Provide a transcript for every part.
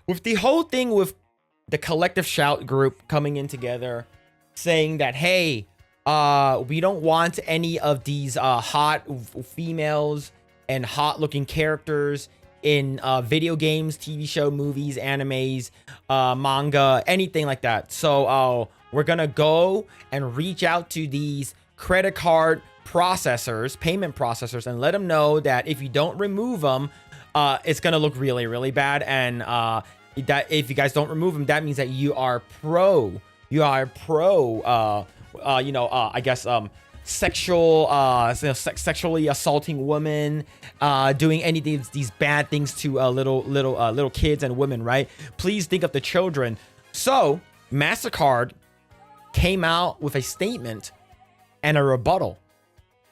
with the whole thing with the collective shout group coming in together, saying that, hey, we don't want any of these hot females and hot looking characters in video games, TV show, movies, animes, manga, anything like that. So we're gonna go and reach out to these credit card processors, payment processors, and let them know that if you don't remove them, it's gonna look really, really bad. And that if you guys don't remove them, that means that you are pro, I guess, sexually assaulting women, doing any of these bad things to little kids and women, right? Please think of the children. So Mastercard came out with a statement and a rebuttal,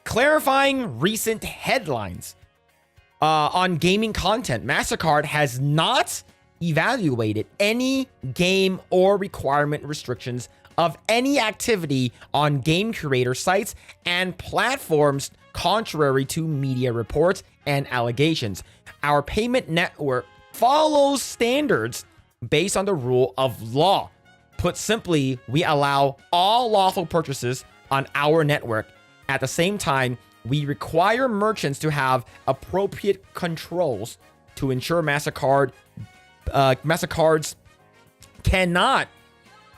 clarifying recent headlines on gaming content. Mastercard has not evaluated any game or requirement restrictions of any activity on game creator sites and platforms, contrary to media reports and allegations. Our payment network follows standards based on the rule of law. Put simply, we allow all lawful purchases on our network. At the same time, we require merchants to have appropriate controls to ensure Mastercards cannot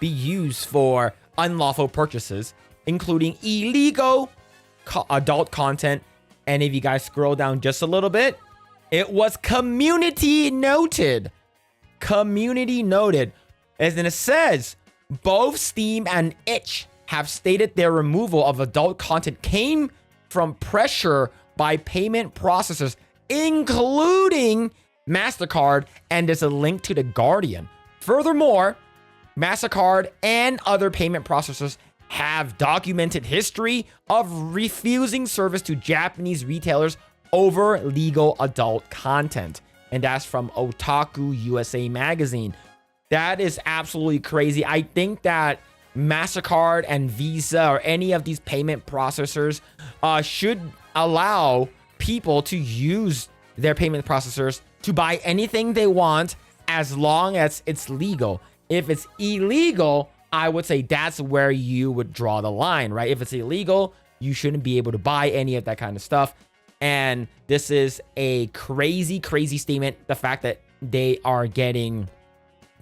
be used for unlawful purchases, including illegal adult content. And if you guys scroll down just a little bit, it was community noted. Community noted. As in it says, both Steam and Itch have stated their removal of adult content came from pressure by payment processors, including Mastercard, and there's a link to The Guardian. Furthermore, Mastercard and other payment processors have documented history of refusing service to Japanese retailers over legal adult content. And that's from Otaku USA magazine. That is absolutely crazy. I think that Mastercard and Visa or any of these payment processors should allow people to use their payment processors to buy anything they want as long as it's legal. If it's illegal, I would say that's where you would draw the line, right? If it's illegal, you shouldn't be able to buy any of that kind of stuff. And this is a crazy, crazy statement. The fact that they are getting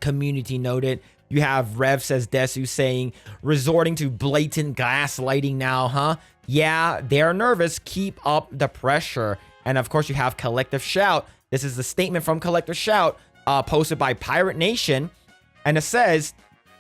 community noted. You have Rev Says Desu saying, resorting to blatant gaslighting now, huh? Yeah, they're nervous. Keep up the pressure. And of course, you have Collective Shout. This is the statement from Collective Shout, posted by Pirate Nation. And it says,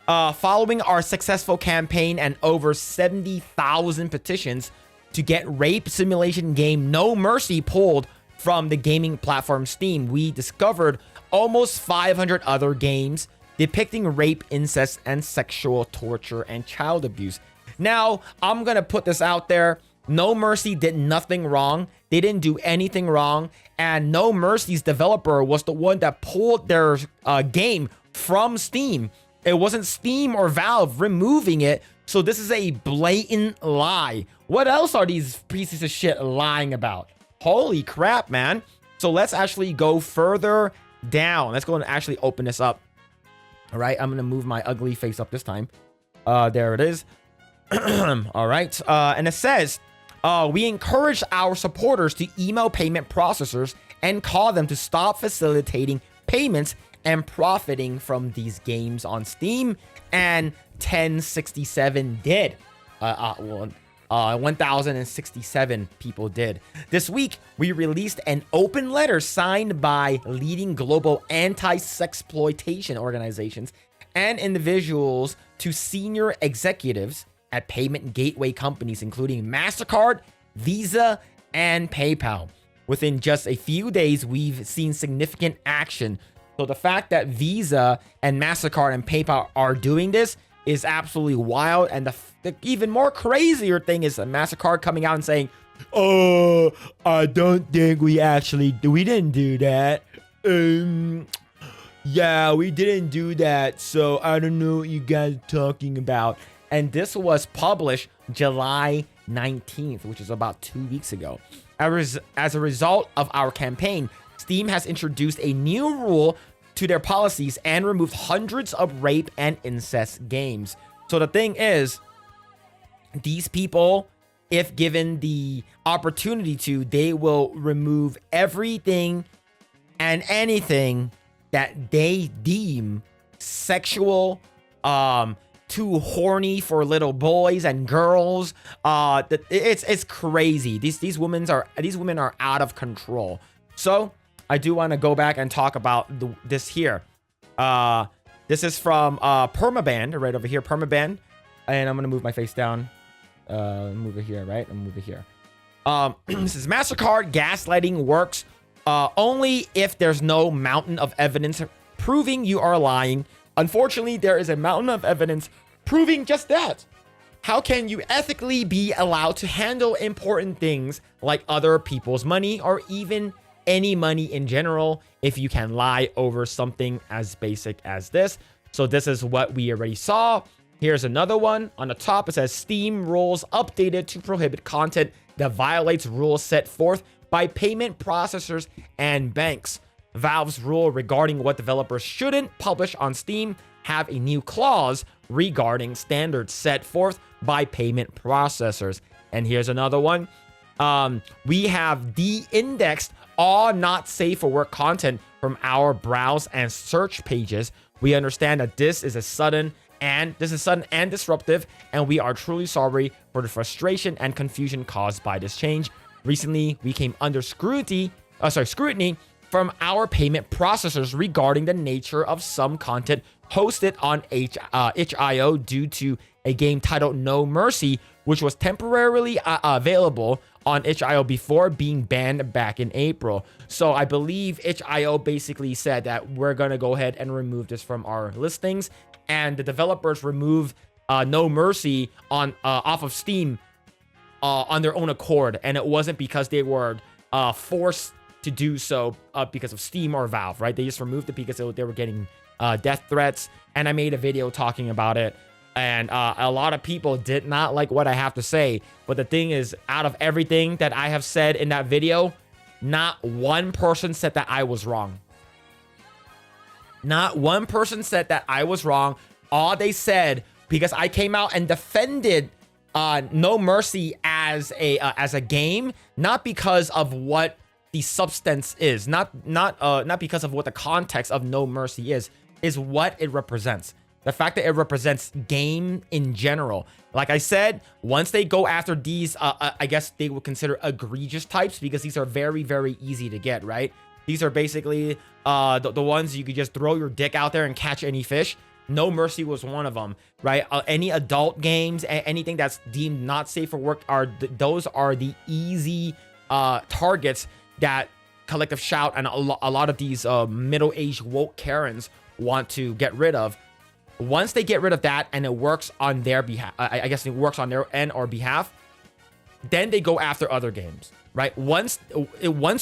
following our successful campaign and over 70,000 petitions to get rape simulation game No Mercy pulled from the gaming platform Steam, we discovered almost 500 other games depicting rape, incest, and sexual torture and child abuse. Now, I'm going to put this out there. No Mercy did nothing wrong. They didn't do anything wrong. And No Mercy's developer was the one that pulled their game from Steam. It wasn't Steam or Valve removing it. So this is a blatant lie. What else are these pieces of shit lying about? Holy crap, man. So let's actually go further down. Let's go and actually open this up. All right, I'm going to move my ugly face up this time. There it is. All right. And it says, we encourage our supporters to email payment processors and call them to stop facilitating payments and profiting from these games on Steam. And 1067 did. 1,067 people did. This week, we released an open letter signed by leading global anti-sexploitation organizations and individuals to senior executives at payment gateway companies, including Mastercard, Visa, and PayPal. Within just a few days, we've seen significant action. So the fact that Visa and Mastercard and PayPal are doing this is absolutely wild. And the even more crazier thing is Mastercard coming out and saying, "Oh, I don't think we didn't do that. Yeah, we didn't do that. So I don't know what you guys are talking about." And this was published July 19th, which is about 2 weeks ago. As a result of our campaign, Steam has introduced a new rule to their policies and removed hundreds of rape and incest games. So the thing is, these people, if given the opportunity to, they will remove everything and anything that they deem sexual, too horny for little boys and girls. It's crazy. These women are out of control. So I do want to go back and talk about this here. This is from Permaband, right over here, Permaband, and I'm gonna move my face down. Move it here, right? I'm move it here. This is Mastercard gaslighting works only if there's no mountain of evidence proving you are lying. Unfortunately, there is a mountain of evidence proving just that. How can you ethically be allowed to handle important things like other people's money or even any money in general if you can lie over something as basic as this? So this is what we already saw. Here's another one. On the top, it says Steam rules updated to prohibit content that violates rules set forth by payment processors and banks. Valve's rule regarding what developers shouldn't publish on Steam have a new clause regarding standards set forth by payment processors. And here's another one. We have de-indexed all not safe for work content from our browse and search pages. We understand that this is sudden and disruptive, and we are truly sorry for the frustration and confusion caused by this change. Recently, we came under scrutiny from our payment processors regarding the nature of some content hosted on itch.io due to a game titled No Mercy, which was temporarily available on itch.io before being banned back in April. So I believe itch.io basically said that we're going to go ahead and remove this from our listings, and the developers removed No Mercy off of Steam on their own accord, and it wasn't because they were forced to do so because of Steam or Valve, right? They just removed it because they were getting death threats, and I made a video talking about it, and a lot of people did not like what I have to say. But the thing is, out of everything that I have said in that video, not one person said that I was wrong. Not one person said that I was wrong. All they said, because I came out and defended No Mercy as a game, not because of what the substance is, not because of what the context of No Mercy is what it represents. The fact that it represents game in general. Like I said, once they go after these, I guess they would consider egregious types, because these are very, very easy to get, right? These are basically the ones you could just throw your dick out there and catch any fish. No Mercy was one of them, right? Any adult games, anything that's deemed not safe for work, those are the easy targets that Collective Shout and a lot of these middle-aged woke Karens want to get rid of. Once they get rid of that and it works on their behalf, I guess it works on their end or behalf, then they go after other games, right? Once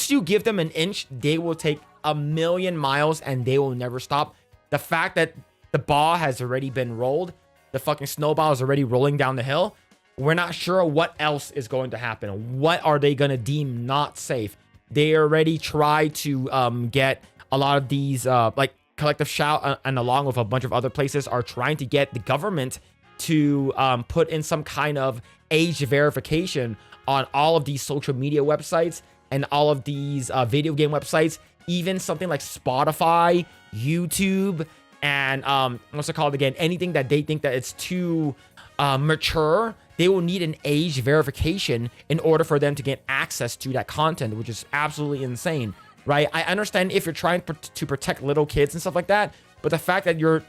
you give them an inch, they will take a million miles and they will never stop. The fact that the ball has already been rolled, the fucking snowball is already rolling down the hill, we're not sure what else is going to happen. What are they going to deem not safe? They already tried to get a lot of these, like Collective Shout and along with a bunch of other places are trying to get the government to put in some kind of age verification on all of these social media websites and all of these video game websites, even something like Spotify, YouTube, and what's it called again? Anything that they think that it's too mature, they will need an age verification in order for them to get access to that content, which is absolutely insane, right? I understand if you're trying to protect little kids and stuff like that, but the fact that you're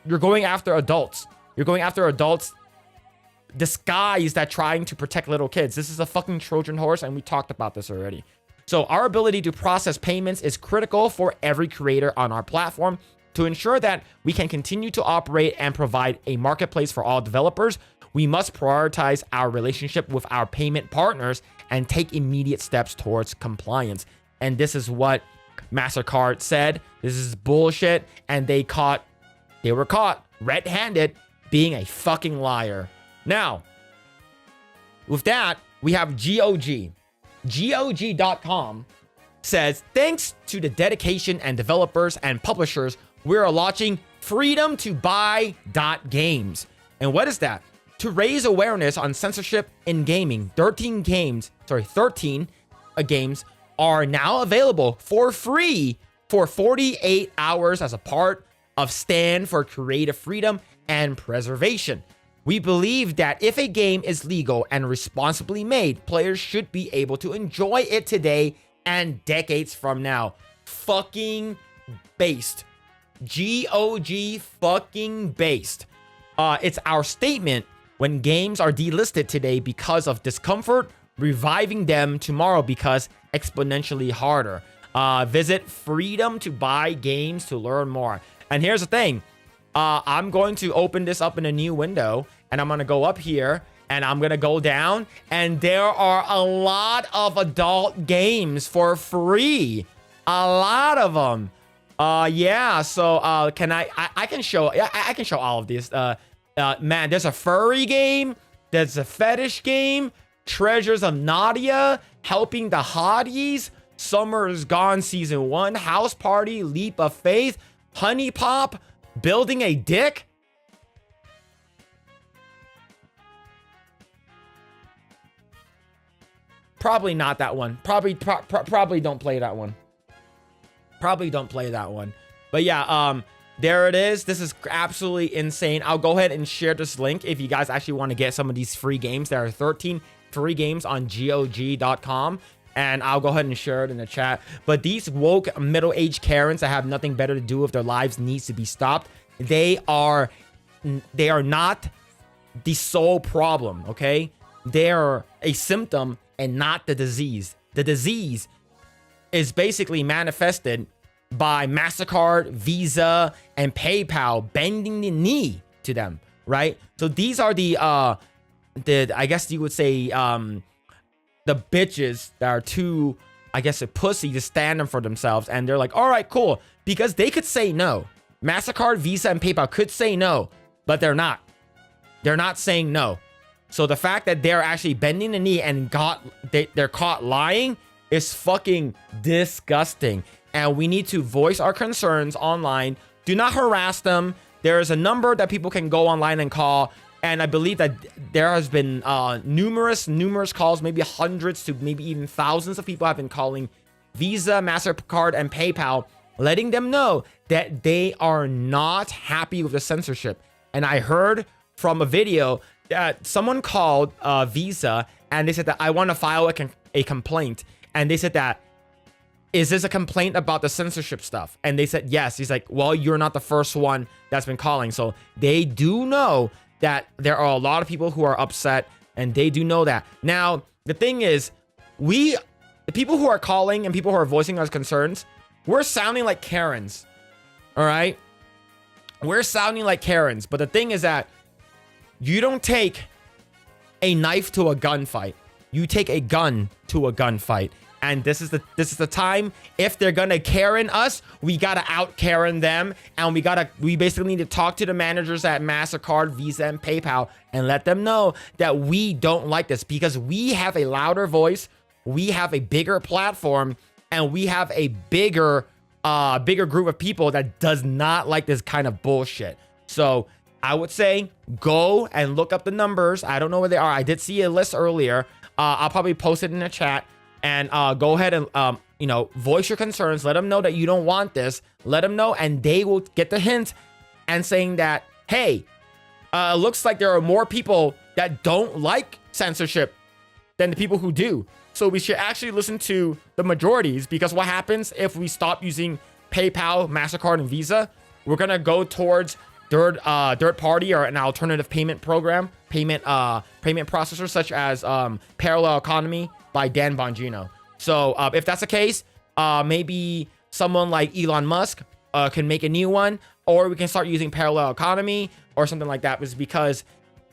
going after adults, disguised at trying to protect little kids. This is a fucking Trojan horse, and we talked about this already. So our ability to process payments is critical for every creator on our platform. To ensure that we can continue to operate and provide a marketplace for all developers, we must prioritize our relationship with our payment partners and take immediate steps towards compliance. And this is what Mastercard said. This is bullshit, and they were caught red-handed being a fucking liar. Now, with that, we have GOG. GOG.com says, thanks to the dedication and developers and publishers, we are launching freedom to buy games. And what is that? To raise awareness on censorship in gaming, 13 games are now available for free for 48 hours as a part of Stand for Creative Freedom and Preservation. We believe that if a game is legal and responsibly made, players should be able to enjoy it today and decades from now. Fucking based. GOG fucking based. It's our statement when games are delisted today because of discomfort, reviving them tomorrow because exponentially harder. Visit Freedom to Buy Games to learn more. And here's the thing. I'm going to open this up in a new window, and I'm going to go up here, and I'm going to go down, and there are a lot of adult games for free. A lot of them. Yeah, so can I can show all of these. Man, there's a furry game, there's a fetish game, Treasures of Nadia, Helping the Hotties, Summer is Gone Season 1, House Party, Leap of Faith, Honey Pop, Building a Dick. Probably not that one. Probably don't play that one. Probably don't play that one. But yeah, there it is. This is absolutely insane. I'll go ahead and share this link if you guys actually want to get some of these free games. There are 13 free games on GOG.com. And I'll go ahead and share it in the chat. But these woke middle-aged Karens that have nothing better to do with their lives needs to be stopped. They are not the sole problem, okay? They're a symptom and not the disease. The disease is basically manifested by Mastercard, Visa, and PayPal bending the knee to them, right? So these are the I guess you would say, the bitches that are too, I guess, a pussy to stand them for themselves. And they're like, all right, cool. Because they could say no. Mastercard, Visa, and PayPal could say no, but they're not. They're not saying no. So the fact that they're actually bending the knee and they're caught lying is fucking disgusting. And we need to voice our concerns online. Do not harass them. There is a number that people can go online and call. And I believe that there has been numerous calls, maybe hundreds to maybe even thousands of people have been calling Visa, Mastercard, and PayPal, letting them know that they are not happy with the censorship. And I heard from a video that someone called Visa, and they said that I want to file a complaint. And they said that, is this a complaint about the censorship stuff? And they said yes. He's like, well, you're not the first one that's been calling. So they do know that there are a lot of people who are upset, and they do know that. Now, the thing is, the people who are calling and people who are voicing our concerns, we're sounding like Karens, all right? We're sounding like Karens, but the thing is that you don't take a knife to a gunfight. You take a gun to a gunfight. And this is the time. If they're gonna Karen us, we gotta out Karen them, and we basically need to talk to the managers at Mastercard, Visa, and PayPal and let them know that we don't like this, because we have a louder voice, we have a bigger platform, and we have a bigger group of people that does not like this kind of bullshit. So I would say go and look up the numbers. I don't know where they are. I did see a list earlier. I'll probably post it in the chat. And go ahead and, voice your concerns. Let them know that you don't want this. Let them know, and they will get the hint and saying that, hey, looks like there are more people that don't like censorship than the people who do. So we should actually listen to the majorities, because what happens if we stop using PayPal, Mastercard, and Visa? We're going to go towards third party or an alternative payment program, payment processors such as Parallel Economy by Dan Bongino. So if that's the case, maybe someone like Elon Musk can make a new one, or we can start using Parallel Economy or something like that. Is because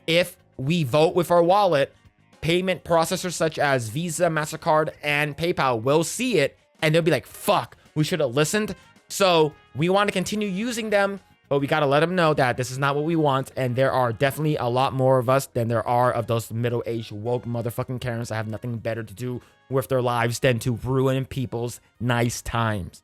if we vote with our wallet, payment processors such as Visa, Mastercard, and PayPal will see it, and they'll be like, fuck, we should have listened. So we want to continue using them But we got to let them know that this is not what we want. And there are definitely a lot more of us than there are of those middle-aged woke motherfucking Karens that have nothing better to do with their lives than to ruin people's nice times.